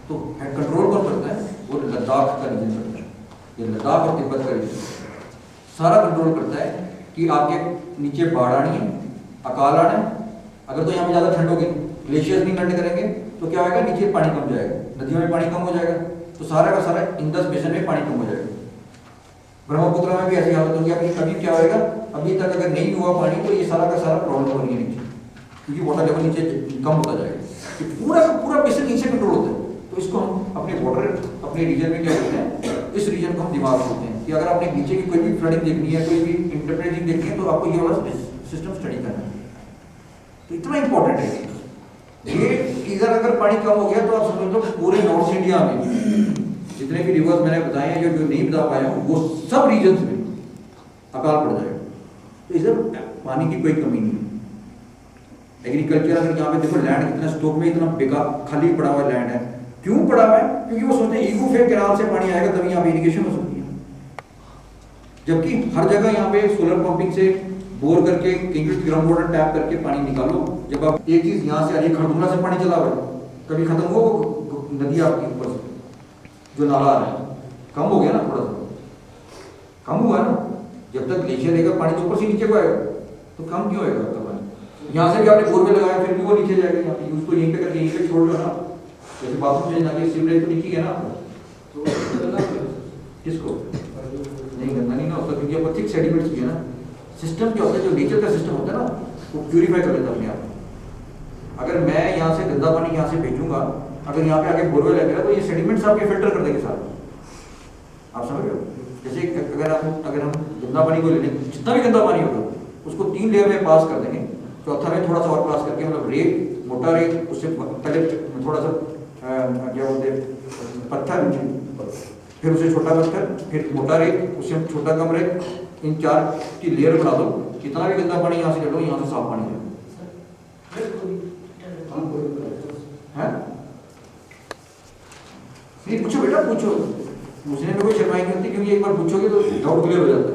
तो कंट्रोल कौन करता है? वो लद्दाख का रीजन करता है। ये लद्दाख और तिब्बत का रीजन सारा कंट्रोल करता है कि आपके नीचे बाढ़ आनी है, अकाल आना है। अगर तो यहाँ पे ज्यादा ठंड होगी, ग्लेशियर्स नहीं मेल्ट करेंगे तो क्या होगा, नीचे पानी कम जाएगा, नदियों में पानी कम हो जाएगा, तो सारा का सारा इंडस बेसिन में पानी कम हो जाएगा। ब्रह्मपुत्र में भी ऐसी हालत होगी। अभी क्या होगा, अभी तक अगर नहीं हुआ पानी तो ये सारा का सारा प्रॉब्लम हो रही है नीचे, क्योंकि वाटर लेवल नीचे कम होता जाएगा। पूरा का पूरा बेसिन नीचे कंट्रोल होता है। तो इसको हम अपने वाटर, अपने रीजन में क्या बोलते हैं, इस रीजन को हम दिमाग बोलते हैं कि अगर आपने नीचे की कोई भी फ्लडिंग देखनी है, कोई भी इंटरप्रेटिंग देखनी है, तो आपको ये वाला सिस्टम स्टडी करना है। तो इतना इंपॉर्टेंट है ये। इधर अगर पानी कम हो गया तो आप समझ लो पूरे नॉर्थ इंडिया में जितने भी रिवर्स मैंने बताए हैं, जो नहीं बता पाया हूँ, वो सब रीजन्स में अकाल पड़ जाएगा। तो इधर पानी की कोई कमी नहीं है। एग्रीकल्चर अगर यहाँ पे देखो, लैंड कितना स्टॉक में इतना बेकार खाली पड़ा हुआ लैंड है। क्यों पड़ा हुआ है? क्योंकि वो सोचते हैं इको-फेक कैनाल से पानी आएगा तभी यहाँ पे इरिगेशन हो सकती है। जबकि हर जगह यहाँ पे सोलर पंपिंग से बोर करके, ग्राउंड वाटर टैप करके पानी निकालो। जब आप एक चीज यहाँ से आ रही है, खड़दुंगला से पानी चला हुआ है, कभी खत्म हो नदी आपके ऊपर से जो नाला आ रहा है, कम हो गया ना, थोड़ा सा कम हुआ ना। जब तक ग्लेशियर रहेगा पानी तो ऊपर से नीचे को आएगा, तो कम क्यों होएगा आपका पानी? यहाँ से भी आपने बोरवेल लगाया, फिर भी वो नीचे जाएगा। यहाँ पे उसको यहीं पे करके यहीं पे छोड़ दो ना, जैसे बाथरूम चेंज आके सीवरेज तो नीचे गया ना आपको, किसको नहीं गंदा नहीं ना होता, क्योंकि आपको थिक सेडिमेंट्स भी है ना। सिस्टम क्या होता है, जो नेचर का सिस्टम होता है ना, वो प्यूरिफाई कर लेता है अपने आप। अगर मैं यहाँ से गंदा पानी यहाँ से भेजूंगा, अगर यहाँ पे आके बोरवेल लगेगा, तो ये सेडिमेंट्स आपके फिल्टर कर देंगे सारे। आप समझ रहे हो? जैसे अगर हम गंदा पानी को ले लें, जितना भी गंदा पानी होगा उसको 3 लेयर में पास कर देंगे। चौथा में थोड़ा सा और पास करके, मतलब रेत, मोटा रेत, उससे पहले थोड़ा सा क्या बोलते हैं पत्थर, फिर उसे छोटा पत्थर, फिर मोटा रेत, उससे छोटा कम रेत, इन 4 की लेयर बना दो। कितना भी गंदा पानी यहाँ से ले लो, यहाँ से साफ पानी ले लो। नहीं पूछो बेटा, पूछो, पूछने में कोई शर्माई नहीं होती, क्योंकि एक बार पूछोगे तो डाउट क्लियर हो जाता है।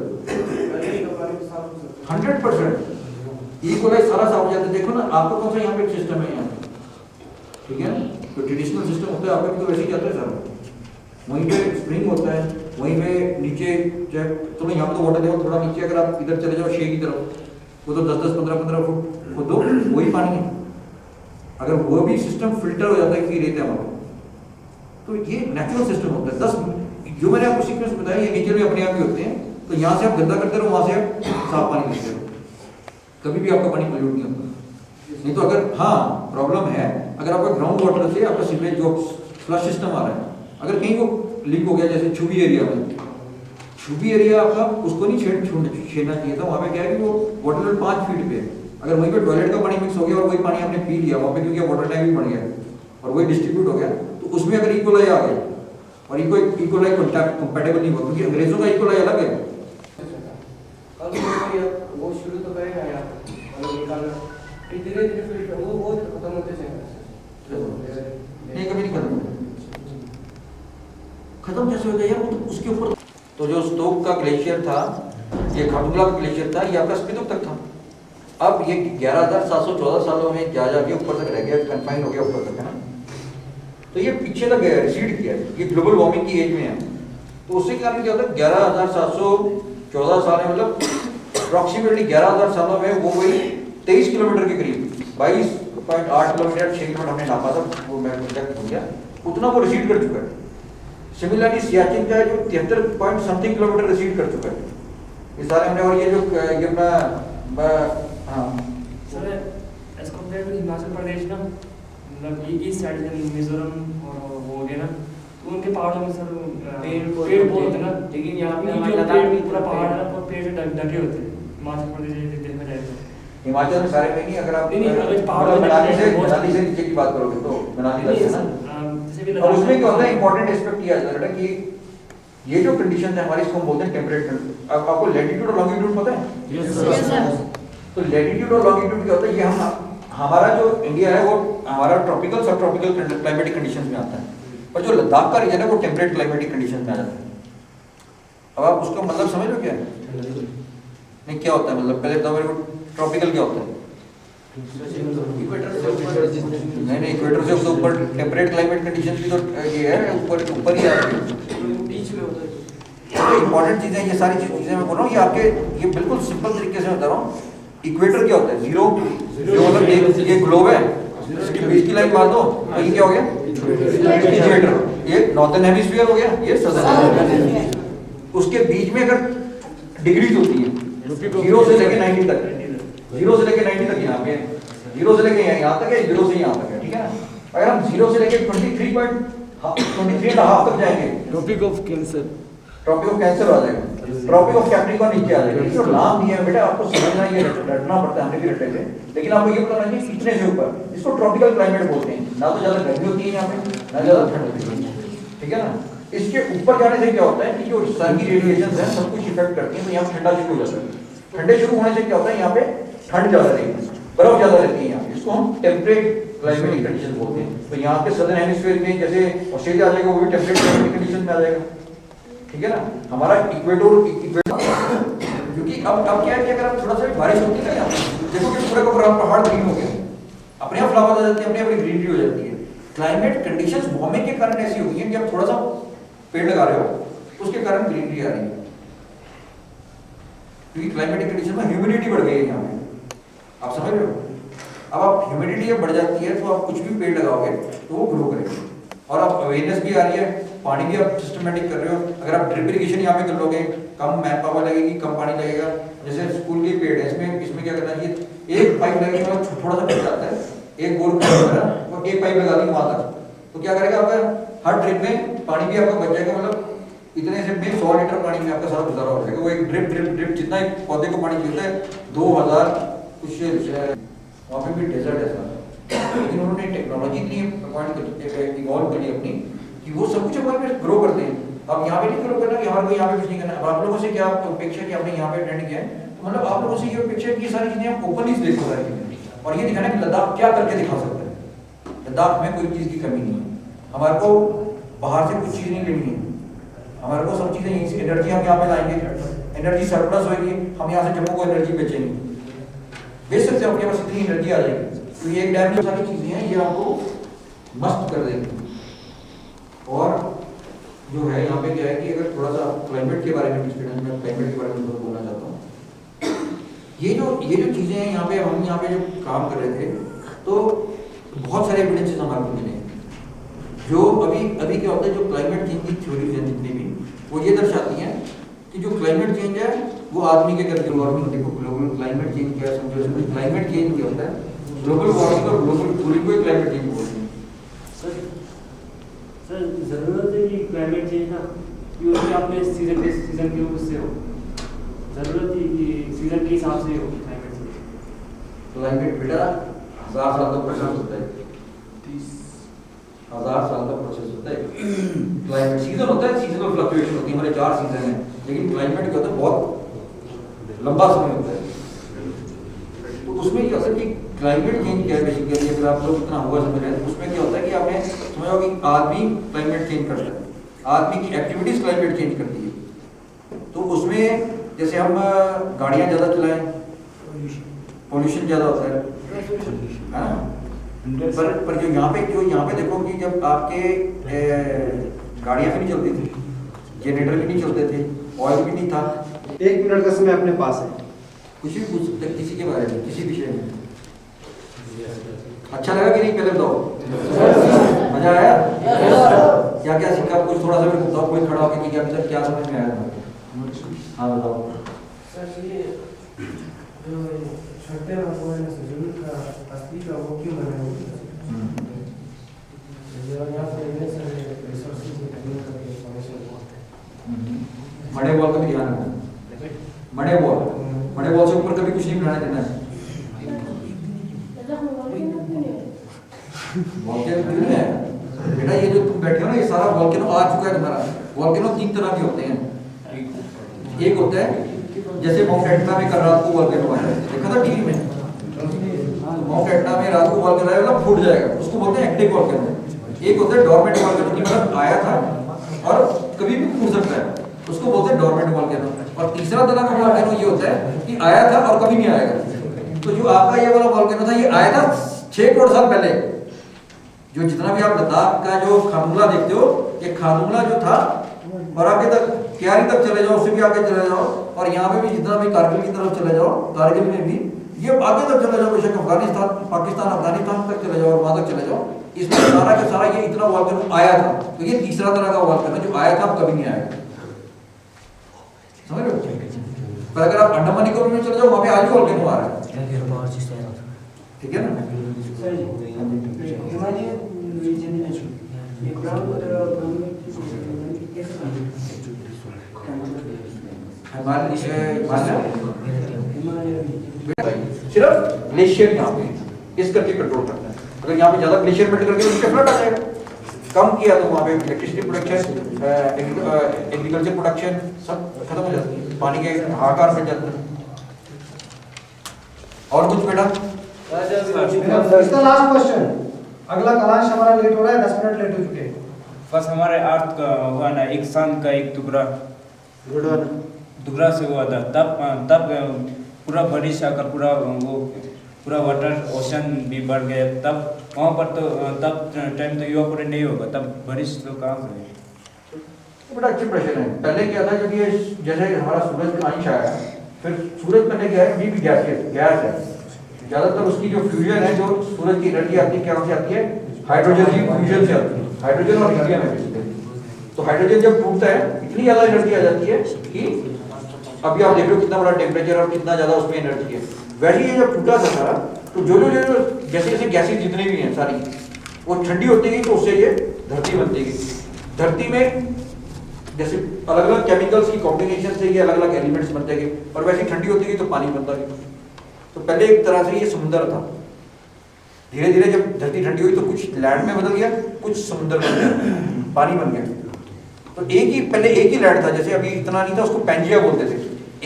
100% इक्वलाइज सारा साफ हो जाता है। देखो ना, आपका कौन सा यहाँ पे सिस्टम है, यहाँ ठीक है ना, तो ट्रेडिशनल सिस्टम होता है आपका भी, तो वैसे ही जाता है सारा। वहीं पे स्प्रिंग होता है, वहीं पे नीचे चाहे चलो यहाँ तो वाटर लेवल थोड़ा नीचे, अगर आप इधर चले जाओ शे की तरफ, वो तो 10-10, 15-15 फुट वो दो, वही पानी है। अगर वो भी सिस्टम फिल्टर हो जाता है कि रेत है वहाँ, तो ये नेचुरल सिस्टम होता है। 10 जो मैंने आपको सीक्वेंस बताया, ये नेचर में अपने आप ही होते हैं। तो यहाँ से आप गंदा करते रहो, वहाँ से आप साफ पानी लेते रहो, कभी भी आपका पानी पोल्यूट नहीं होता। नहीं तो अगर हाँ प्रॉब्लम है, अगर आपका ग्राउंड वाटर से आपका सीवरेज जो फ्लश सिस्टम आ रहा है, अगर कहीं वो लीक हो गया, जैसे छुबी एरिया में, छुबी एरिया आपका उसको नहीं छेड़ना चाहिए था। वहाँ पे क्या है कि वो वाटर लेवल 5 फीट पे है। अगर वहीं पे टॉयलेट का पानी मिक्स हो गया और वही पानी आपने पी लिया वहाँ पे, क्योंकि वाटर टैंक भी बन गया और वही डिस्ट्रीब्यूट हो गया, तो उसमें अगर इकोलाई आ गया, और इकोलाई कंपैटिबल नहीं हुआ, क्योंकि अंग्रेजों का इकोलाई अलग है। वो शुरू तो करेगा यार, फिर धीरे-धीरे वो खत्म होते जाएगा। नहीं, कभी नहीं खत्म होगा। खत्म कैसे हो गया यार? वो तो उसके ऊपर, तो जो स्टोक का ग्लेशियर था, ये खड़दुंगला का ग्लेशियर था, ये आपका स्पितुक तक था। अब ये 11,714 सालों में जा जाके ऊपर तक रह गया, कन्फाइन हो गया ऊपर तक, है ना। तो ये पीछे तक गया, रिसीड किया, ये ग्लोबल वार्मिंग की एज में है। तो उससे कारण क्या होता है, 11,714 साल में, मतलब अप्रॉक्सीमेटली 11,000 सालों में वो वही 23 किलोमीटर के करीब, 22.8 किलोमीटर, 6 किलोमीटर हमने नापा था, वो मैं प्रोजेक्ट हो गया, उतना वो रिसीड कर चुका है। सिमिलरली सियाचिन का है जो 73 पॉइंट समथिंग किलोमीटर रिसीड कर चुका है, ये सारे हमने। और ये जो ये अपना हाँ sir, as compare to Himachal Pradesh ना, मतलब ये ईस्ट साइड है, मिजोरम और वो हो गया ना, तो उनके पहाड़ों में सर पेड़ बहुत होते हैं ना, लेकिन यहाँ पे जो पेड़ पूरा पहाड़ है ना, पेड़ से ढके होते हैं। हिमाचल प्रदेश देखा जाए तो हिमाचल में सारे में नहीं, अगर आप अगर पहाड़ मनाली से नीचे की बात करोगे तो मनाली तक है ना। और उसमें क्या होता है, इंपॉर्टेंट एस्पेक्ट ये आता है कि ये जो कंडीशन है हमारी, इसको हम बोलते हैं टेम्परेट। अब आपको लैटिट्यूड और लॉन्गिट्यूड पता है? Yes sir. तो लैटिट्यूड और लॉन्गिट्यूड क्या होता है, ये हमारा जो इंडिया है वो हमारा ट्रॉपिकल सब ट्रॉपिकल क्लाइमेटिक कंडीशंस में आता है, और जो लद्दाख का रीजन है वो टेम्परेट क्लाइमेटिक कंडीशंस में आ जाता है। अब आप उसका मतलब समझ लो क्या है? नहीं, क्या होता है मतलब, पहले बताओ मेरे को, ट्रॉपिकल क्या होता है? नहीं, इक्वेटर से ऊपर टेम्परेट क्लाइमेट कंडीशंस भी तो ये है, ऊपर ही आ रही है, बीच में होता है। तो इंपॉर्टेंट चीजें, ये सारी चीजें मैं बोल रहा हूँ, ये आपके ये बिल्कुल सिंपल तरीके से बता रहा हूँ। इक्वेटर क्या होता है? जीरो, जो मतलब ये ग्लोब है, इसके बीच की लाइन मार दो तो ये क्या हो गया? इक्वेटर। ये नॉर्थन हेमिस्फीयर हो गया, ये सदर्न हेमिस्फीयर। उसके बीच में अगर डिग्रीज होती है 0 से लेके 90 तक, 0 से लेके 90 तक यहाँ पे, 0 से लेके यहाँ तक है, 0 से यहाँ तक है, ठीक है ना। अगर हम 0 से लेके 23.5 तक जाएंगे, Tropic of Cancer, Tropic of Cancer आ जाएगा, ट्रॉपिक ऑफ कैप्रिकॉर्न नीचे आ जाएगा। इसको नाम दिया है बेटा, आपको समझना, ये रटना पड़ता है, हमने भी रटे थे, लेकिन आपको ये पता नहीं कितने से ऊपर। इसको ट्रॉपिकल क्लाइमेट बोलते हैं, ना तो ज्यादा गर्मी होती है यहाँ पे, ना ज्यादा ठंड होती है, ठीक है ना। इसके ऊपर जाने से क्या होता है कि जो सन की रेडिएशन है सब कुछ इफेक्ट करती है, तो यहाँ ठंडा शुरू हो जाता है। ठंडे शुरू होने से क्या होता है, यहाँ पे ठंड ज्यादा रहती है, बर्फ ज्यादा रहती है यहाँ पे। इसको हम टेम्परेट क्लाइमेटिक कंडीशन बोलते हैं। तो यहाँ पे सदर्न हेमिस्फीयर में जैसे ऑस्ट्रेलिया आ जाएगा, वो भी टेम्परेट क्लाइमेटिक कंडीशन में आ जाएगा, ठीक है ना। हमारा इक्वेटर क्योंकि अब क्या है कि अगर आप थोड़ा सा बारिश होती है ना, यहाँ देखो कि पूरा का पूरा पहाड़ ग्रीन हो गया, अपने आप फ्लावर आ जाते हैं, अपने आप ग्रीनरी हो जाती है। क्लाइमेट कंडीशंस वार्मिंग के कारण ऐसी होती हैं कि आप थोड़ा सा पेड़ लगा रहे हो उसके कारण ग्रीनरी आ रही है, क्योंकि क्लाइमेटिक कंडीशन में ह्यूमिडिटी बढ़ गई है यहाँ पे, आप समझ रहे हो। अब आप ह्यूमिडिटी जब बढ़ जाती है तो आप कुछ भी पेड़ लगाओगे तो वो ग्रो करेगा, और अब अवेयरनेस भी आ रही है, पानी भी आप सिस्टमेटिक कर रहे हो। अगर आप ड्रिप इरिगेशन यहाँ पे कर लोगे, कम मैन पावर लगेगी, कम पानी लगेगा। जैसे स्कूल के पेड़ है, इसमें क्या करना चाहिए, एक पाइप लगेगी, मतलब थोड़ा सा बच जाता है, एक गोल वो एक पाइप लगा दी वहां तक, तो क्या करेगा आपका हर ड्रिप में पानी भी आपका बच जाएगा, मतलब इतने से भी 100 लीटर पानी में आपका सारा गुजारा हो जाएगा। वो एक ड्रिप जितना एक पौधे को पानी चाहिए है 2000 कुछ वहाँ पे भी डेजर्ट है सर, लेकिन उन्होंने टेक्नोलॉजी इतनी इवॉल्व करी अपनी कि वो सब कुछ हमारे पे ग्रो करते हैं। अब यहाँ पे नहीं ग्रो करना कि हमारे को यहाँ पे कुछ नहीं करना। अब आप लोगों से क्या अपेक्षा कि आपने यहाँ पे अटेंड किया है, तो मतलब आप लोगों से ये अपेक्षा की सारी चीजें आप ओपनली देखो सारी चीजें, और ये दिखाना कि लद्दाख क्या करके दिखा सकता है। लद्दाख में कोई चीज की कमी नहीं है, हमारे को बाहर से कुछ चीज नहीं लेनी है, हमारे को सब चीजें यहीं से, एनर्जी हम यहाँ पे लाएंगे, एनर्जी सरप्लस होगी, हम यहाँ से जम्मू को एनर्जी बेचेंगे, बेच सकते हैं, आपके पास इतनी एनर्जी आ जाएगी। तो ये एक डैम में सारी चीजें हैं, ये आपको मस्त कर देंगे। और जो है यहाँ पे क्या है कि अगर थोड़ा सा क्लाइमेट के बारे में क्लाइमेट के बारे में बोलना चाहता हूँ, ये जो चीजें हैं यहाँ पे, हम यहाँ पे जो काम कर रहे थे तो बहुत सारे एविडेंसेस हमारे को मिले, जो अभी क्या होता है, जो क्लाइमेट चेंज की थ्योरीज हैं जितनी भी, वो ये दर्शाती हैं कि जो क्लाइमेट चेंज है वो आदमी के करके वार्मिंग, देखो ग्लोबल क्लाइमेट चेंज क्या समझो, क्लाइमेट चेंज क्या होता है, ग्लोबल वार्मिंग और ग्लोबल कूलिंग को क्लाइमेट चेंज बोलते हैं। सर जरूरत है कि क्लाइमेट चेंज ना कि आपने सीजन के उससे हो, जरूरत है कि सीजन के हिसाब से हो क्लाइमेट चेंज। क्लाइमेट बेटा 1000 साल का प्रोसेस होता है, 30,000 साल का प्रोसेस होता है। क्लाइमेट सीजन होता है, सीजनल फ्लक्चुएशन होती है, हमारे 4 सीजन हैं, लेकिन क्लाइमेट क्या होता है, बहुत लंबा समय होता है। तो उसमें क्या होता है कि क्लाइमेट चेंज क्या है बेसिकली, अगर आप लोग इतना हुआ समझ रहे हैं, तो उसमें क्या होता है कि आपने समझा कि आदमी क्लाइमेट चेंज करता है, आदमी की एक्टिविटीज क्लाइमेट चेंज करती है। तो उसमें जैसे हम गाड़ियां ज्यादा चलाएं, पोल्यूशन ज्यादा होता है, पर जो यहाँ पे देखो कि जब आपके गाड़ियां भी नहीं चलती थी, जनरेटर भी नहीं चलते थे, ऑयल भी नहीं था। 1 मिनट का समय अपने पास है, कुछ भी पूछ सकते किसी के बारे में, किसी विषय में। अच्छा लगा कि नहीं, पहले बताओ, मजा आया? क्या क्या सीखा, कुछ थोड़ा सा भी बताओ, कोई खड़ा होकर कि अभी तक क्या समझ में आया? हाँ बताओ सर। ये जो छोटे जरूर का असली का वो क्यों बना है, यहाँ पर रिसोर्सेज में कमी करके इंफॉर्मेशन मड़े बॉल का भी ध्यान रखना, मड़े बॉल से ऊपर कभी कुछ नहीं बनाने देना है। वॉल्केनो है बेटा, ये जो तुम बैठे हो ना, ये सारा वॉल्केनो आ चुका है तुम्हारा। वॉल्केनो 3 तरह के होते हैं, एक होता है जैसे माउंट एटना में कल रात को वॉल्केनो आया, देखा था टीवी में, माउंट एटना में रात को वॉल्केनो आया, मतलब फूट जाएगा, उसको बोलते हैं एक्टिव वॉल्केनो। एक होता है डोरमेंट वॉल्केनो, कि मतलब आया था और कभी भी फूट सकता है, उसको बोलते हैं डोरमेंट वॉल्केनो। और तीसरा तरह का वॉल्केनो ये होता है कि आया था और कभी नहीं आएगा। तो जो आपका ये वाला वॉल्केनो था, ये आया था 6 करोड़ साल पहले। जो जितना भी आप लद्दाख का जो खानुला देखते हो, ये खानुला जो था, और आगे तक क्यारी तक चले जाओ, उससे भी आगे चले जाओ, और यहाँ पे भी जितना भी कारगिल की तरफ चले जाओ, कारगिल में भी ये आगे तक चले जाओ, बेशक अफगानिस्तान, पाकिस्तान, अफगानिस्तान तक चले जाओ और वहां तक चले जाओ, इसमें सारा का सारा ये इतना वॉल्केनो आया था। तो ये तीसरा तरह का वॉल्केनो जो आया था, कभी नहीं आएगा, समझ रहे हो। पर अगर आप अंडमान निकोबार में चले जाओ, वहां पे आज भी वॉल्केनो आ रहा है, ठीक है ना। हिमालय रीजन में ये सिर्फ ग्लेशियर यहाँ पे इस करके कंट्रोल करता है। अगर यहाँ पे ज्यादा ग्लेशियर मेल्ट करके उसके फ्लड आ जाएगा, कम किया तो वहाँ पे इलेक्ट्रिसिटी प्रोडक्शन, एग्रीकल्चर प्रोडक्शन सब खत्म हो जाती है, पानी के हाहाकार बढ़ जाते हैं। और कुछ बेटा? Last question. अगला क्लास हमारा लेट हो रहा है, 10 मिनट लेट हो चुके हैं। बस हमारे अर्थ का हुआ ना, एक सन का एक टुकड़ा से हुआ था, तब पूरा बारिश आकर पूरा वाटर ओशन भी बढ़ गया। तब वहाँ पर तो तब टाइम तो इवापोरेट नहीं होगा, तब बारिश तो कहाँ से होगी? बड़ा अच्छी प्रश्न है। पहले क्या था, जब ये जैसे हमारा सूरज का अंश आया, फिर सूरज पहले क्या है, भी गैस है। ज्यादातर उसकी जो फ्यूजन है, जो सूरज की एनर्जी आती है, क्या से आती है? हाइड्रोजन की फ्यूजन से आती है। हाइड्रोजन और हीलियम है बेसिकली। तो हाइड्रोजन जब टूटता है, इतनी ज्यादा एनर्जी आ जाती है कि अभी आप देख रहे हो कितना बड़ा टेम्परेचर और कितना ज्यादा उसमें एनर्जी है। वैसे ही जब टूटा था सारा, तो जो जैसे जैसे गैसेज जितने भी हैं सारी, वो ठंडी होती गई, तो उससे ये धरती बनती गई। धरती में जैसे अलग अलग केमिकल्स की कॉम्बिनेशन से ये अलग अलग एलिमेंट्स बनते गए, और वैसे ही ठंडी होती गई तो पानी बनता गया। तो पहले एक तरह से ये समुद्र था। धीरे धीरे जब धरती ठंडी हुई तो कुछ लैंड में बदल गया, कुछ समुद्र बन गया, पानी बन गया। तो पहले एक ही लैंड था, जैसे अभी इतना नहीं था, उसको पेंजिया बोलते थे।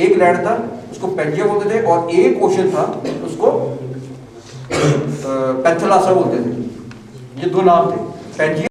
एक लैंड था, उसको पेंजिया बोलते थे, और एक ओशन था, उसको पैंथलासा बोलते थे। ये दो नाम थे, पेंजिया